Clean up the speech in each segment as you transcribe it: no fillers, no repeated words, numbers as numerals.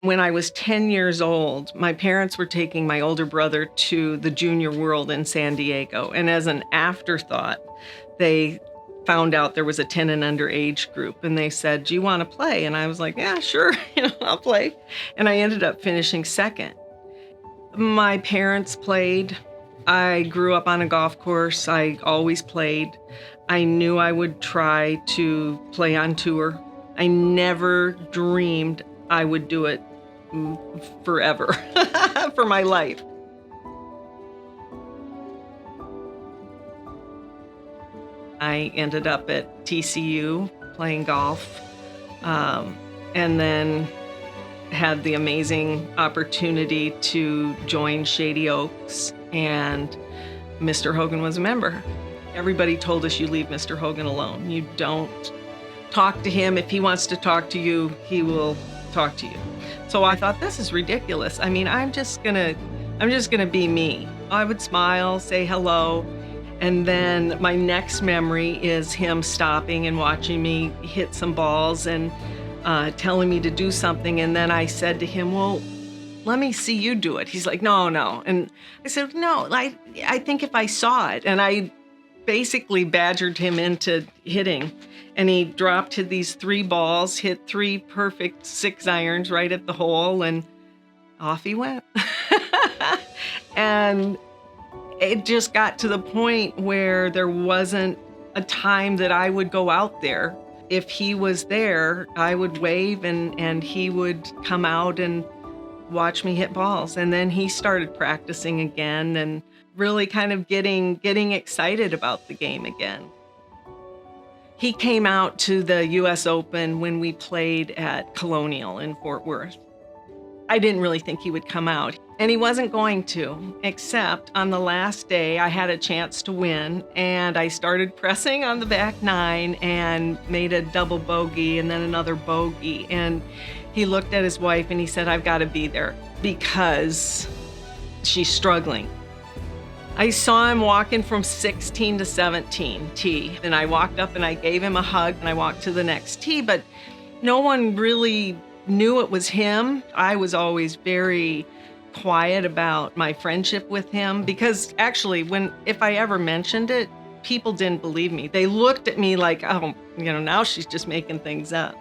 When I was 10 years old, my parents were taking my older brother to the Junior World in San Diego. And as an afterthought, they found out there was a 10 and under age group. And they said, "Do you want to play?" And I was like, "Yeah, sure, I'll play." And I ended up finishing second. My parents played. I grew up on a golf course. I always played. I knew I would try to play on tour. I never dreamed I would do it forever for my life. I ended up at TCU playing golf, and then had the amazing opportunity to join Shady Oaks, and Mr. Hogan was a member. Everybody told us, you leave Mr. Hogan alone. You don't talk to him. If he wants to talk to you, he will talk to you. So I thought, this is ridiculous. I mean, I'm just gonna be me. I would smile, say hello, and then my next memory is him stopping and watching me hit some balls and telling me to do something. And then I said to him, "Well, let me see you do it." He's like, "No, no." And I said, "No, I think if I saw it." And I basically badgered him into hitting. And he dropped these 3 balls, hit 3 perfect 6 irons right at the hole, and off he went. And it just got to the point where there wasn't a time that I would go out there. If he was there, I would wave and he would come out and watch me hit balls. And then he started practicing again and really kind of getting excited about the game again. He came out to the US Open when we played at Colonial in Fort Worth. I didn't really think he would come out, and he wasn't going to, except on the last day I had a chance to win, and I started pressing on the back 9 and made a double bogey and then another bogey. And he looked at his wife and he said, "I've got to be there because she's struggling." I saw him walking from 16 to 17 tee, and I walked up and I gave him a hug and I walked to the next tee, but no one really knew it was him. I was always very quiet about my friendship with him because actually if I ever mentioned it, people didn't believe me. They looked at me like, "Oh, now she's just making things up."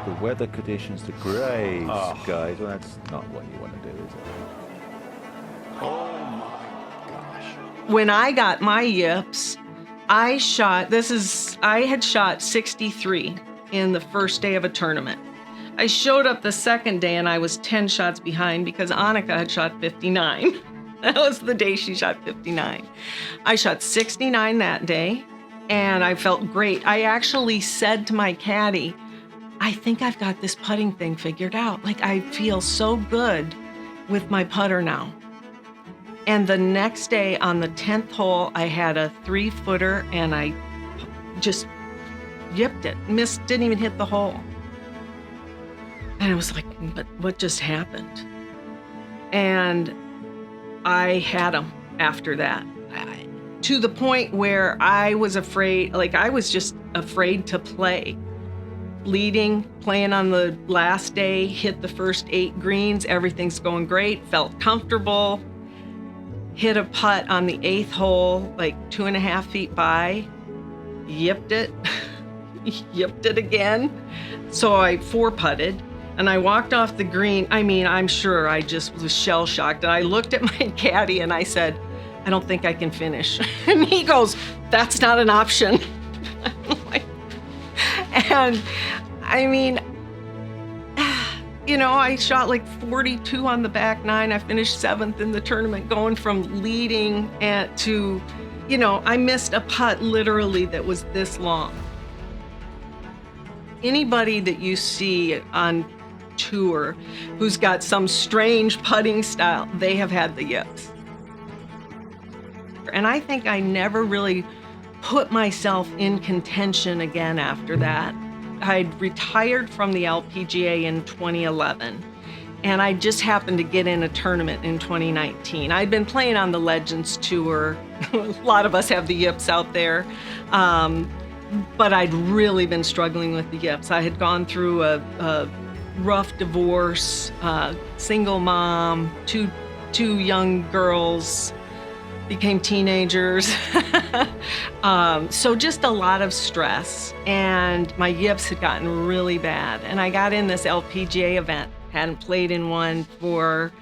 The weather conditions, the grey skies, well, that's not what you want to do, is it? Oh my gosh. When I got my yips, I had shot 63 in the first day of a tournament. I showed up the second day and I was 10 shots behind because Annika had shot 59. That was the day she shot 59. I shot 69 that day and I felt great. I actually said to my caddy, "I think I've got this putting thing figured out. Like, I feel so good with my putter now." And the next day on the 10th hole, I had a 3-footer and I just yipped it. Didn't even hit the hole. And I was like, but what just happened? And I had him after that. To the point where I was afraid, I was just afraid to play. Leading, playing on the last day, hit the first 8 greens, everything's going great, felt comfortable. Hit a putt on the 8th hole, 2.5 feet by, yipped it, yipped it again. So I 4-putted and I walked off the green. I mean, I'm sure I just was shell-shocked. And I looked at my caddy and I said, "I don't think I can finish." And he goes, "That's not an option." And I mean, I shot 42 on the back 9. I finished 7th in the tournament, going from leading to, I missed a putt literally that was this long. Anybody that you see on tour who's got some strange putting style, they have had the yips. And I think I never really put myself in contention again after that. I'd retired from the LPGA in 2011, and I just happened to get in a tournament in 2019. I'd been playing on the Legends Tour. A lot of us have the Yips out there. But I'd really been struggling with the Yips. I had gone through a rough divorce, single mom, two young girls, became teenagers. So just a lot of stress. And my Yips had gotten really bad. And I got in this LPGA event. Hadn't played in one for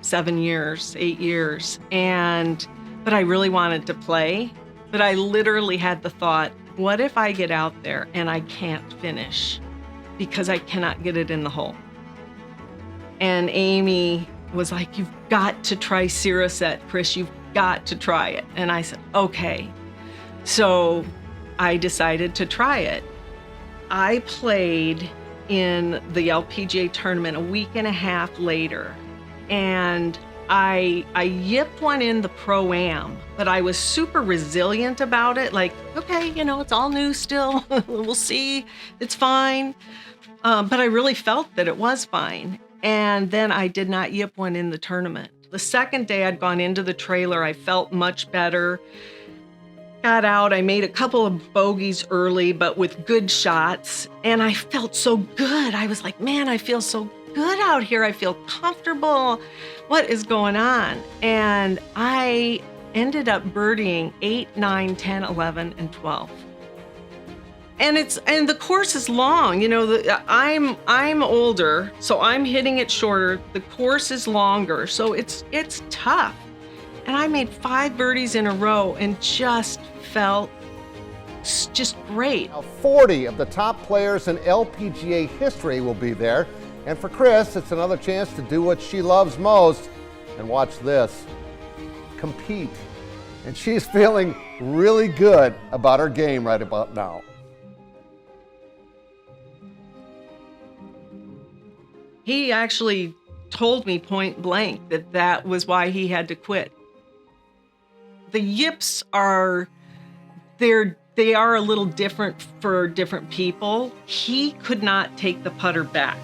7 years, 8 years. But I really wanted to play. But I literally had the thought, what if I get out there and I can't finish because I cannot get it in the hole? And Amy was like, you've got to try Cereset, Kris, you've got to try it. And I said, okay. So I decided to try it. I played in the LPGA tournament a week and a half later, and I yipped one in the Pro-Am, but I was super resilient about it. Like, okay, it's all new still. We'll see, it's fine. But I really felt that it was fine. And then I did not yip one in the tournament. The second day I'd gone into the trailer, I felt much better. Got out, I made a couple of bogeys early, but with good shots. And I felt so good. I was like, man, I feel so good out here. I feel comfortable. What is going on? And I ended up birdieing 8, 9, 10, 11, and 12. And the course is long. I'm older, so I'm hitting it shorter. The course is longer, so it's tough. And I made 5 birdies in a row and just felt just great. Now 40 of the top players in LPGA history will be there. And for Kris, it's another chance to do what she loves most. And watch this, compete. And she's feeling really good about her game right about now. He actually told me point blank that was why he had to quit. The Yips they are a little different for different people. He could not take the putter back.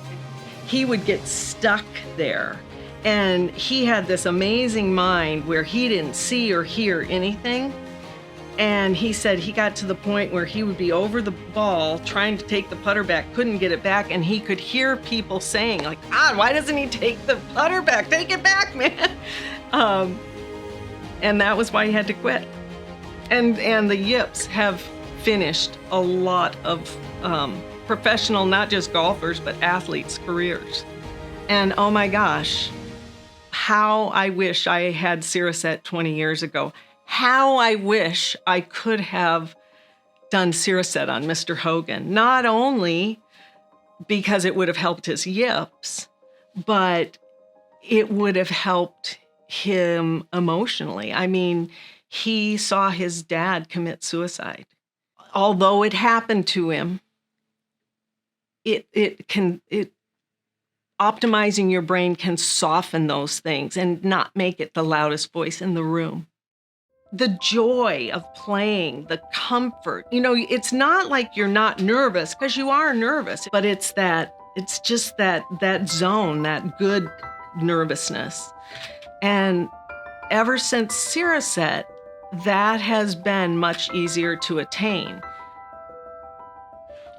He would get stuck there. And he had this amazing mind where he didn't see or hear anything. And he said he got to the point where he would be over the ball trying to take the putter back, couldn't get it back, and he could hear people saying, like, God, why doesn't he take the putter back? Take it back, man. And that was why he had to quit. And the Yips have finished a lot of professional, not just golfers, but athletes' careers. And oh my gosh, how I wish I had Cereset 20 years ago. How I wish I could have done Cereset on Mr. Hogan. Not only because it would have helped his Yips, but it would have helped him emotionally. I mean, he saw his dad commit suicide. Although it happened to him, optimizing your brain can soften those things and not make it the loudest voice in the room. The joy of playing, the comfort, it's not like you're not nervous, because you are nervous, but it's just that zone, that good nervousness. And ever since Cereset, that has been much easier to attain.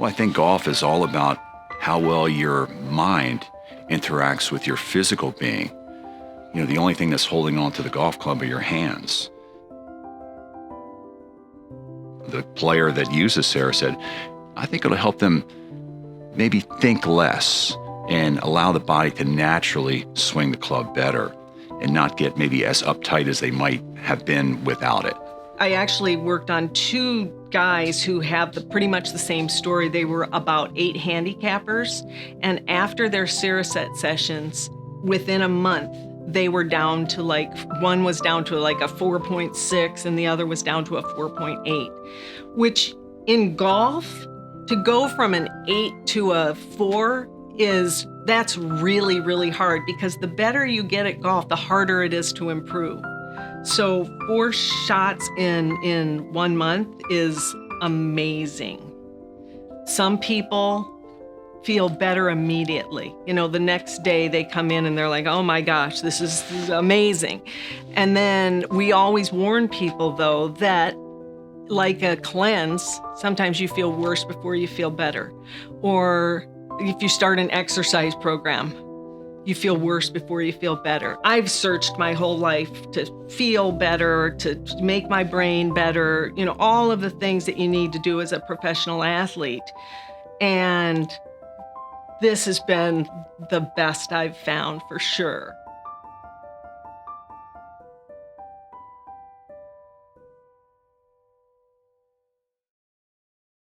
Well, I think golf is all about how well your mind interacts with your physical being. The only thing that's holding on to the golf club are your hands. The player that uses Cereset, I think it'll help them maybe think less and allow the body to naturally swing the club better and not get maybe as uptight as they might have been without it. I actually worked on 2 guys who have pretty much the same story. They were about 8 handicappers, and after their Cereset sessions, within a month, they were down to one was down to a 4.6 and the other was down to a 4.8, which in golf, to go from an 8 to a 4 that's really, really hard, because the better you get at golf, the harder it is to improve. So 4 shots in 1 month is amazing. Some people feel better immediately. You know, the next day they come in and they're like, oh my gosh, this is amazing. And then we always warn people, though, that like a cleanse, sometimes you feel worse before you feel better. Or if you start an exercise program, you feel worse before you feel better. I've searched my whole life to feel better, to make my brain better, you know, all of the things that you need to do as a professional athlete. And this has been the best I've found for sure.